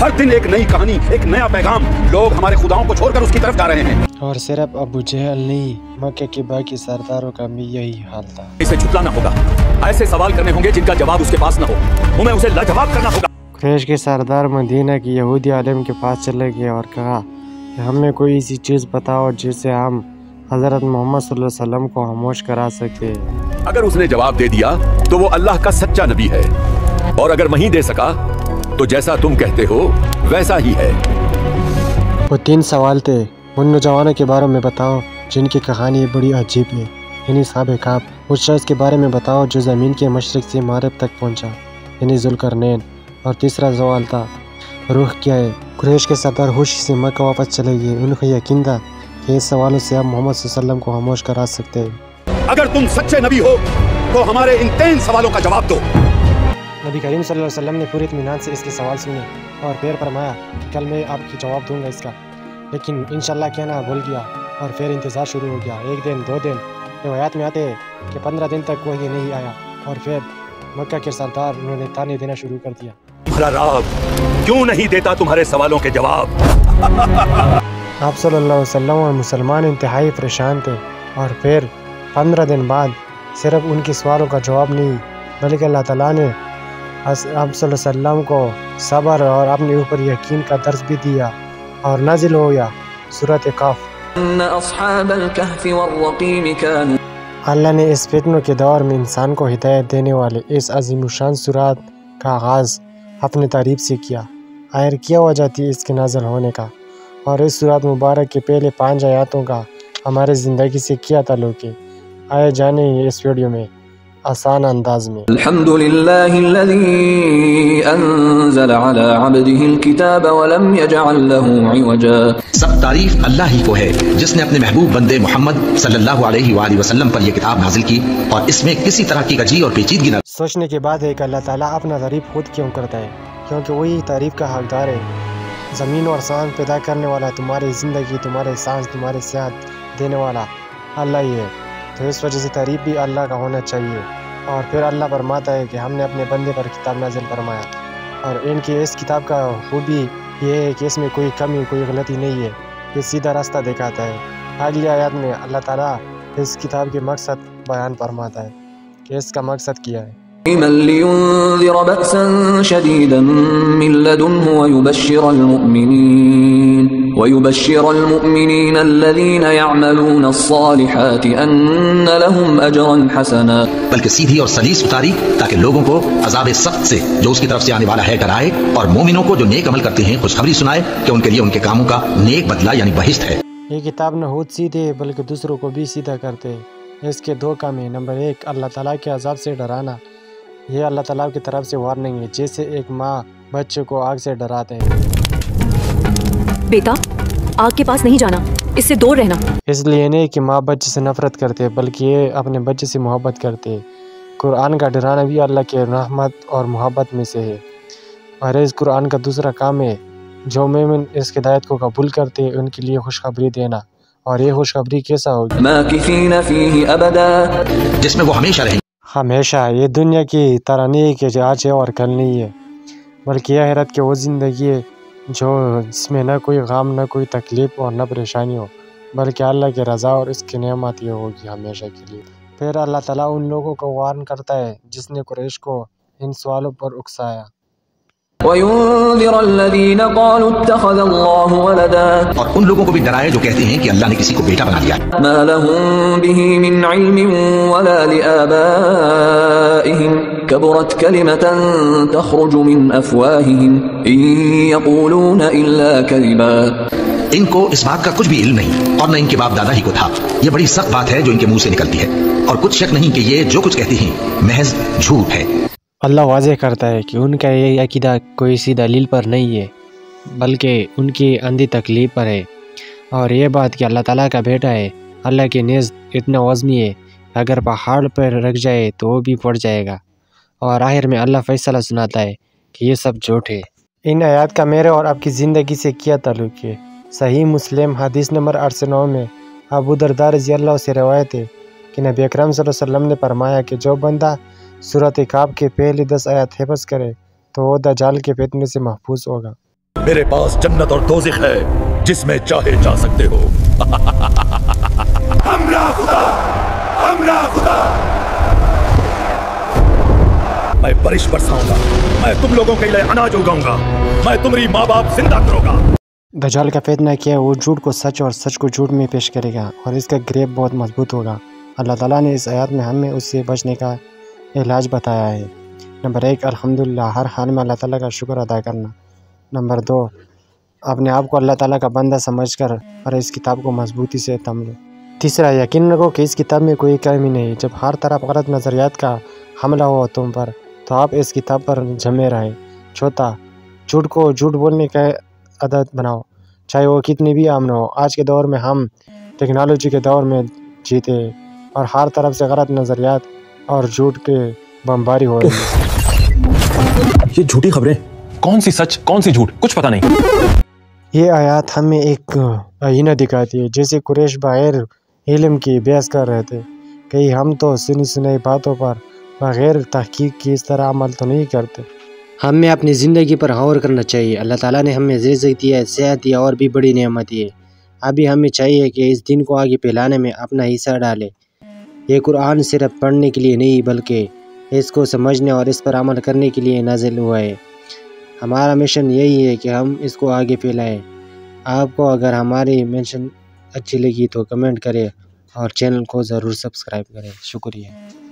हर दिन एक नई कहानी, एक नया पैगाम। लोग हमारे खुदाओं को छोड़कर उसकी तरफ जा रहे हैं। और सिर्फ अबू जहल नहीं, मक्के के बाकी सरदारों का भी यही हाल था। इसे झुटलाना होगा, ऐसे सवाल करने होंगे जिनका जवाब उसके पास न हो। हमें उसे लाजवाब करना होगा। कुरैश के सरदार मदीना की यहूदी आलिम के पास चले गए और कहा कि हमें कोई ऐसी चीज़ बताओ जिससे हम हज़रत मोहम्मद सल्लल्लाहु अलैहि वसल्लम को खामोश करा सके। अगर उसने जवाब दे दिया तो वो अल्लाह का सच्चा नबी है, और अगर नहीं दे सका तो जैसा तुम कहते हो वैसा ही है। वो 3 सवाल थे। उन नौजवानों के बारे में बताओ जिनकी कहानी बड़ी अजीब है, यानी साहब काब। उस शख्स के बारे में बताओ जो ज़मीन के मशरक़ से मग़रिब तक पहुंचा, यानी ज़ुल्करनैन। और तीसरा सवाल था रूह क्या है। कुरैश के सरदार होशी से मक्का वापस चले गए। उनको यकीन था कि इस सवालों से आप मोहम्मद सल्लल्लाहु अलैहि वसल्लम को खामोश करा सकते हैं। अगर तुम सच्चे नबी हो तो हमारे इन 3 सवालों का जवाब दो। नबी करीम सल्लल्लाहु अलैहि वसल्लम ने पूरे इत्मीनान से इसके सवाल सुने और फिर फरमाया कि कल मैं आपकी जवाब दूंगा इसका, लेकिन इंशाल्लाह कहना भूल गया। और फिर इंतज़ार शुरू हो गया। 1 दिन 2 दिन, रिवायात में आते हैं कि 15 दिन तक वही नहीं आया। और फिर मक्का के सरदार उन्होंने ताने देना शुरू कर दिया। तुम्हारा रब क्यों नहीं देता तुम्हारे सवालों के जवाब? आप सल्लल्लाहु अलैहि वसल्लम और मुसलमान इंतहाई परेशान थे। और फिर 15 दिन बाद सिर्फ उनके सवालों का जवाब नहीं, बल्कि अल्लाह ताला ने आप सल्लल्लाहु अलैहि वसल्लम को सब्र और अपने ऊपर यकीन का दर्स भी दिया। और नाजिल हो गया सूरत काफ। अल्लाह ने इस फितनों के दौर में इंसान को हिदायत देने वाले इस अज़ीमुशान सूरत का आगाज़ अपनी तारीफ से किया। आखिर क्या वजह थी इसके नाज़िल होने का, और इस सूरत मुबारक के पहले 5 आयतों का हमारे ज़िंदगी से क्या ताल्लुक़ है, आए जाने इस वीडियो में आसान अंदाज में। अल्हम्दुलिल्लाहिल्लज़ी अंज़ल अला अब्दिहिल किताब व लम यजअल लहू इवजा। सब तारीफ अल्लाह ही को है जिसने अपने महबूब बंदे मोहम्मद सल्लल्लाहु अलैहि वसल्लम पर यह किताब नाजिल की और इसमें किसी तरह की कजी और पेचीदगी न। सोचने के बाद है कि अल्लाह ताला अपना तारीफ खुद क्यों करता है, क्योंकि वही तारीफ का हकदार है। ज़मीन और सांस पैदा करने वाला, तुम्हारी ज़िंदगी, तुम्हारे सांस, तुम्हारी सेहत देने वाला अल्लाह ही है। तो इस वजह से तारीफ भी अल्लाह का होना चाहिए। और फिर अल्लाह फरमाता है कि हमने अपने बंदे पर किताब नाजिल फरमाया, और इनकी इस किताब का खूबी ये है कि इसमें कोई कमी, कोई गलती नहीं है। ये सीधा रास्ता दिखाता है। अगली आयत में अल्लाह ताला इस किताब के मकसद बयान फरमाता है कि इसका मकसद क्या है। लियुंज़िर बअसन शदीदन मिन लदुन्हु वयुबश्शिरल मुमिनीन अल्लज़ीना यअमलून अस्सालिहाति अन्न लहुम अजरन हसना। बल्कि सीधी और सलीस उतारी ताकि लोगों को अज़ाब सख्त से जो उसकी तरफ से आने वाला है डराए, और मोमिनों को जो नेक अमल करते हैं खुशखबरी सुनाए कि उनके लिए उनके कामों का नेक बदला यानी बहिश्त है। ये किताब न खुद सीधे बल्कि दूसरों को भी सीधा करते हैं। इसके 2 काम हैं। नंबर 1, अल्लाह ताला के अज़ाब से डराना। ये अल्लाह ताला की तरफ से वार्निंग है, जैसे एक माँ बच्चे को आग से डराते हैं। बेटा, आग के पास नहीं जाना, इससे दूर रहना। इसलिए नहीं कि माँ बच्चे से नफरत करते है, बल्कि ये अपने बच्चे से मोहब्बत करते है। कुरान का डराना भी अल्लाह के रहमत और मोहब्बत में से है। और इस कुरान का दूसरा काम है जो मोमिन इस हिदायत को कबूल करते हैं उनके लिए खुशखबरी देना। और ये खुशखबरी कैसा होगी? माकिसीन फीही अबदा, जिसमें वो हमेशा रहेंगे। हमेशा। ये दुनिया की तरह नहीं कि आज है और कल नहीं है, बल्कि आखिरत की वो ज़िंदगी है जो जिसमें न कोई गम, न कोई तकलीफ़ और न परेशानी हो, बल्कि अल्लाह की रज़ा और इसकी नेमत ये होगी हमेशा के लिए। फिर अल्लाह ताला उन लोगों को वार्न करता है जिसने कुरैश को इन सवालों पर उकसाया। वयुंज़िर अल्लज़ीना क़ालू इत्तख़ज़ल्लाहु वलदा, और उन लोगों को भी डराए जो कहते हैं कि अल्लाह ने किसी को बेटा बना लिया। मा लहुम बिही मिन इल्मिन वला लिआबाइहिम कबरत कलिमतन तख़रुजु मिन अफ़वाहिहिम इन यक़ूलून इल्ला कज़िबा। इनको इस बात का कुछ भी इल्म नहीं और न इनके बाप दादा ही को था। ये बड़ी सख्त बात है जो इनके मुंह से निकलती है, और कुछ शक नहीं कि ये जो कुछ कहते हैं महज झूठ है। अल्लाह वाज़ेह करता है कि उनका ये अकीदा कोई सी दलील पर नहीं है, बल्कि उनकी अंधी तकलीफ पर है। और ये बात कि अल्लाह ताला का बेटा है, अल्लाह के नेज़ इतना वज़नी है अगर पहाड़ पर रख जाए तो वो भी फट जाएगा। और आखिर में अल्लाह फैसला सुनाता है कि ये सब झूठ है। इन आयत का मेरे और आपकी ज़िंदगी से क्या ताल्लुक़ है? सही मुस्लिम हदीस नंबर 809 में अबू दरदा रज़ी अल्लाह से रवायत है कि नबी अकरम सल्लल्लाहु अलैहि वसल्लम ने फरमाया कि जो बंदा सूरत काब के पहले 10 आयत हिफ्ज़ करे तो वो दज्जाल के फितने से महफूज होगा। میرے پاس جنت اور دوزخ ہے جس میں چاہے جا سکتے ہو۔ ہمراہ خدا، ہمراہ خدا۔ میں بارش برساؤں گا، میں تم لوگوں کے لیے اناج اگاؤں گا، میں تمہاری ماں باپ زندہ کروں گا۔ دجال کا فتنہ کیا ہے، وہ جھوٹ کو سچ اور سچ کو جھوٹ میں پیش کرے گا اور اس کا گریپ بہت مضبوط ہوگا۔ اللہ تعالیٰ نے اس آیات میں ہمیں اس سے بچنے کا علاج بتایا ہے۔ نمبر 1، الحمدللہ، ہر حال میں اللہ تعالیٰ کا شکر ادا کرنا۔ نمبر 2، اپنے آپ کو اللہ تعالیٰ کا بندہ سمجھ کر اور اس کتاب کو مضبوطی سے تھام لو۔ تیسرا، یقین رکھو کہ اس کتاب میں کوئی کمی نہیں۔ جب ہر طرف غلط نظریات کا حملہ ہو تم پر تو آپ اس کتاب پر جمے رہیں۔ چوتھا، جھوٹ کو جھوٹ بولنے کا عادت بناؤ، چاہے وہ کتنی بھی عام ہو۔ آج کے دور میں ہم ٹیکنالوجی کے دور میں جیتے ہیں اور ہر طرف سے غلط نظریات اور جھوٹ کے بمباری ہو رہی ہے۔ یہ جھوٹی خبریں، کون سی سچ کون سی جھوٹ، کچھ پتہ نہیں۔ یہ آیات ہمیں ایک آئینہ دکھاتی ہے، جیسے قریش بغیر علم کی بحث کر رہے تھے کہ ہم تو سنی سنائی باتوں پر بغیر تحقیق کی اس طرح عمل تو نہیں کرتے۔ ہمیں اپنی زندگی پر غور کرنا چاہیے۔ اللہ تعالیٰ نے ہمیں رزق دیا ہے، صحت دیا اور بھی بڑی نعمت دی ہے۔ ابھی ہمیں چاہیے کہ اس دن کو آگے پھیلانے میں اپنا حصہ ڈالیں۔ یہ قرآن صرف پڑھنے کے لیے نہیں بلکہ اس کو سمجھنے اور اس پر عمل کرنے کے لیے نازل ہوا ہے۔ ہمارا مشن یہی ہے کہ ہم اس کو آگے پھیلائیں۔ آپ کو اگر ہماری مشن اچھی لگی تو کمنٹ کریں اور چینل کو ضرور سبسکرائب کریں۔ شکریہ۔